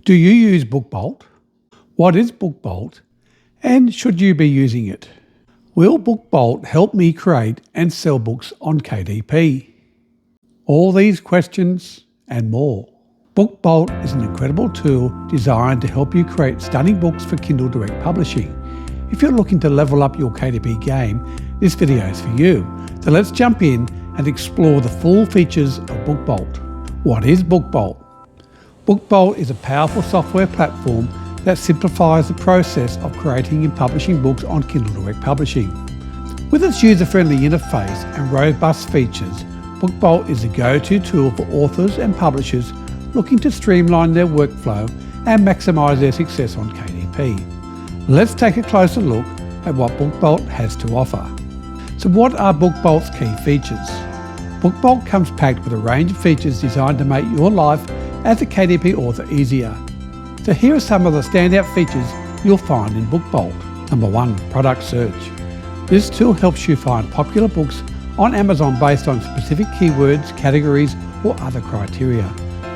Do you use BookBolt? What is BookBolt? And should you be using it? Will BookBolt help me create and sell books on KDP? All these questions and more. BookBolt is an incredible tool designed to help you create stunning books for Kindle Direct Publishing. If you're looking to level up your KDP game, this video is for you. So let's jump in and explore the full features of BookBolt. What is BookBolt? BookBolt is a powerful software platform that simplifies the process of creating and publishing books on Kindle Direct Publishing. With its user-friendly interface and robust features, BookBolt is a go-to tool for authors and publishers looking to streamline their workflow and maximise their success on KDP. Let's take a closer look at what BookBolt has to offer. So what are BookBolt's key features? BookBolt comes packed with a range of features designed to make your life as a KDP author easier. So here are some of the standout features you'll find in BookBolt. Number 1, product search. This tool helps you find popular books on Amazon based on specific keywords, categories, or other criteria.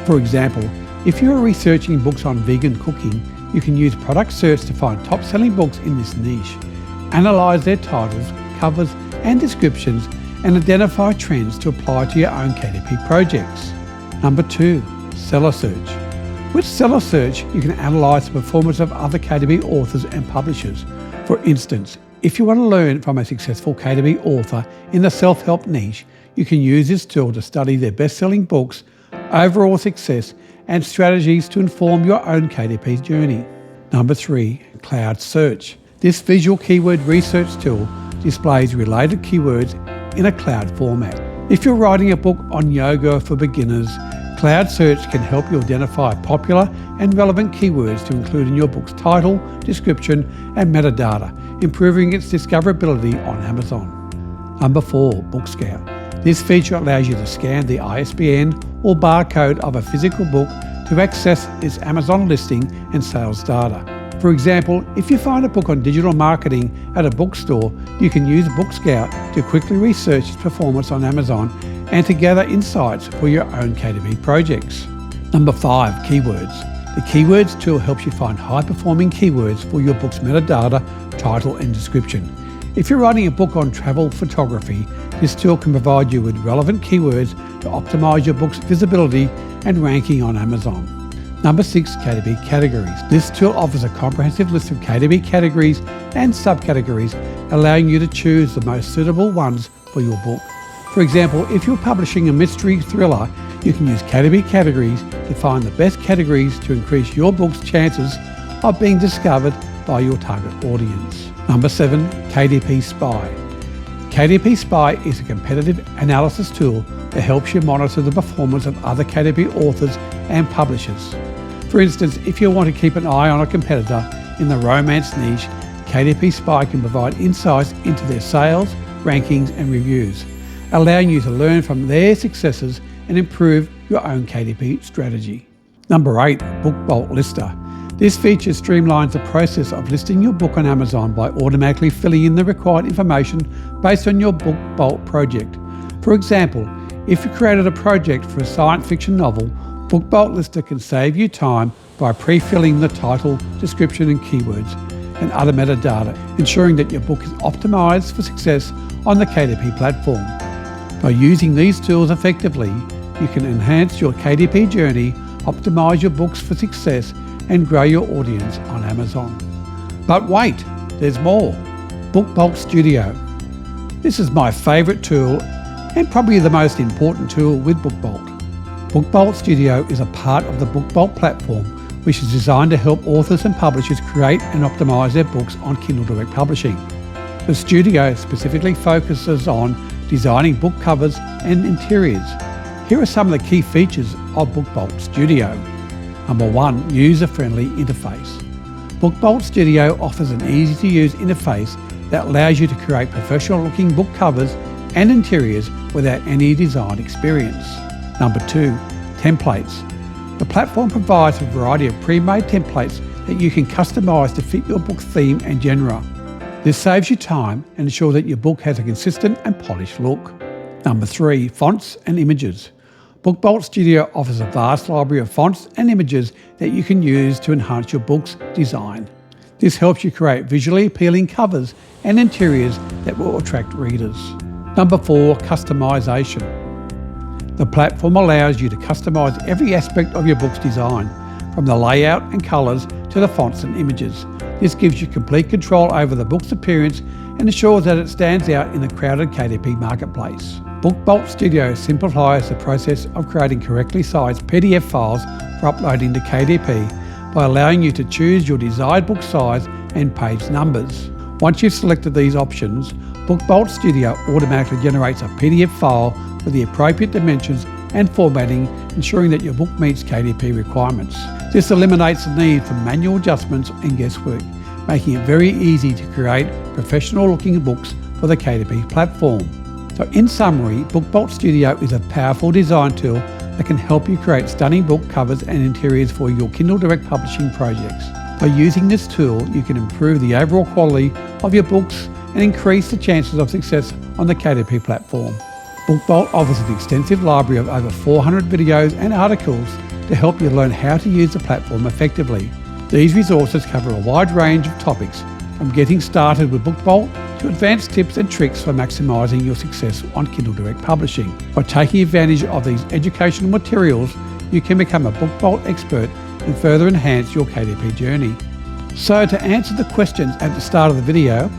For example, if you are researching books on vegan cooking, you can use product search to find top-selling books in this niche, analyse their titles, covers, and descriptions, and identify trends to apply to your own KDP projects. Number 2, seller search. With seller search, you can analyse the performance of other KDP authors and publishers. For instance, if you want to learn from a successful KDP author in the self-help niche, you can use this tool to study their best-selling books, overall success, and strategies to inform your own KDP journey. Number 3, cloud search. This visual keyword research tool displays related keywords in a cloud format. If you're writing a book on yoga for beginners, Cloud Search can help you identify popular and relevant keywords to include in your book's title, description, and metadata, improving its discoverability on Amazon. Number 4, Book Scout. This feature allows you to scan the ISBN or barcode of a physical book to access its Amazon listing and sales data. For example, if you find a book on digital marketing at a bookstore, you can use Book Scout to quickly research its performance on Amazon and to gather insights for your own KDP projects. Number 5, keywords. The Keywords tool helps you find high-performing keywords for your book's metadata, title, and description. If you're writing a book on travel photography, this tool can provide you with relevant keywords to optimize your book's visibility and ranking on Amazon. Number 6, KDP categories. This tool offers a comprehensive list of KDP categories and subcategories, allowing you to choose the most suitable ones for your book. For example, if you're publishing a mystery thriller, you can use KDP categories to find the best categories to increase your book's chances of being discovered by your target audience. Number 7, KDP Spy. KDP Spy is a competitive analysis tool that helps you monitor the performance of other KDP authors and publishers. For instance, if you want to keep an eye on a competitor in the romance niche, KDP Spy can provide insights into their sales, rankings, and reviews, allowing you to learn from their successes and improve your own KDP strategy. Number 8, BookBolt Lister. This feature streamlines the process of listing your book on Amazon by automatically filling in the required information based on your BookBolt project. For example, if you created a project for a science fiction novel, BookBolt Lister can save you time by pre-filling the title, description, and keywords, and other metadata, ensuring that your book is optimized for success on the KDP platform. By using these tools effectively, you can enhance your KDP journey, optimize your books for success, and grow your audience on Amazon. But wait, there's more. BookBolt Studio. This is my favorite tool and probably the most important tool with BookBolt. BookBolt Studio is a part of the BookBolt platform, which is designed to help authors and publishers create and optimize their books on Kindle Direct Publishing. The studio specifically focuses on designing book covers and interiors. Here are some of the key features of BookBolt Studio. Number 1, user-friendly interface. BookBolt Studio offers an easy-to-use interface that allows you to create professional-looking book covers and interiors without any design experience. Number 2, templates. The platform provides a variety of pre-made templates that you can customize to fit your book theme and genre. This saves you time and ensures that your book has a consistent and polished look. Number 3, fonts and images. BookBolt Studio offers a vast library of fonts and images that you can use to enhance your book's design. This helps you create visually appealing covers and interiors that will attract readers. Number 4, customization. The platform allows you to customize every aspect of your book's design, from the layout and colours to the fonts and images. This gives you complete control over the book's appearance and ensures that it stands out in the crowded KDP marketplace. BookBolt Studio simplifies the process of creating correctly sized PDF files for uploading to KDP by allowing you to choose your desired book size and page numbers. Once you've selected these options, BookBolt Studio automatically generates a PDF file with the appropriate dimensions and formatting, ensuring that your book meets KDP requirements. This eliminates the need for manual adjustments and guesswork, making it very easy to create professional-looking books for the KDP platform. So in summary, BookBolt Studio is a powerful design tool that can help you create stunning book covers and interiors for your Kindle Direct Publishing projects. By using this tool, you can improve the overall quality of your books and increase the chances of success on the KDP platform. BookBolt offers an extensive library of over 400 videos and articles to help you learn how to use the platform effectively. These resources cover a wide range of topics, from getting started with BookBolt to advanced tips and tricks for maximising your success on Kindle Direct Publishing. By taking advantage of these educational materials, you can become a BookBolt expert and further enhance your KDP journey. So to answer the questions at the start of the video,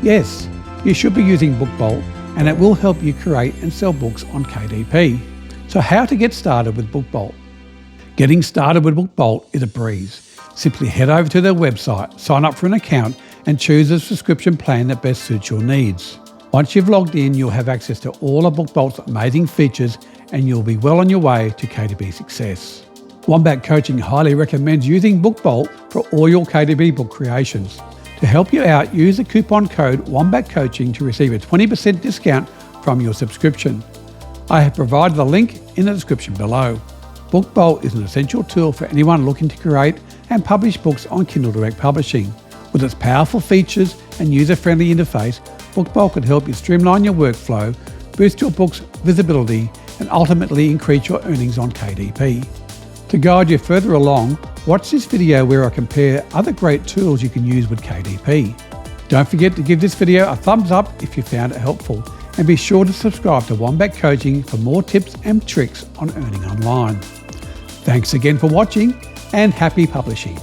yes, you should be using BookBolt, and it will help you create and sell books on KDP. So how to get started with BookBolt? Getting started with BookBolt is a breeze. Simply head over to their website, sign up for an account, and choose a subscription plan that best suits your needs. Once you've logged in, you'll have access to all of BookBolt's amazing features, and you'll be well on your way to KDP success. Wombat Coaching highly recommends using BookBolt for all your KDP book creations. To help you out, use the coupon code Wombat Coaching to receive a 20% discount from your subscription. I have provided a link in the description below. BookBolt is an essential tool for anyone looking to create and publish books on Kindle Direct Publishing. With its powerful features and user-friendly interface, BookBolt can help you streamline your workflow, boost your book's visibility, and ultimately increase your earnings on KDP. To guide you further along, watch this video where I compare other great tools you can use with KDP. Don't forget to give this video a thumbs up if you found it helpful, and be sure to subscribe to Wombat Coaching for more tips and tricks on earning online. Thanks again for watching, and happy publishing.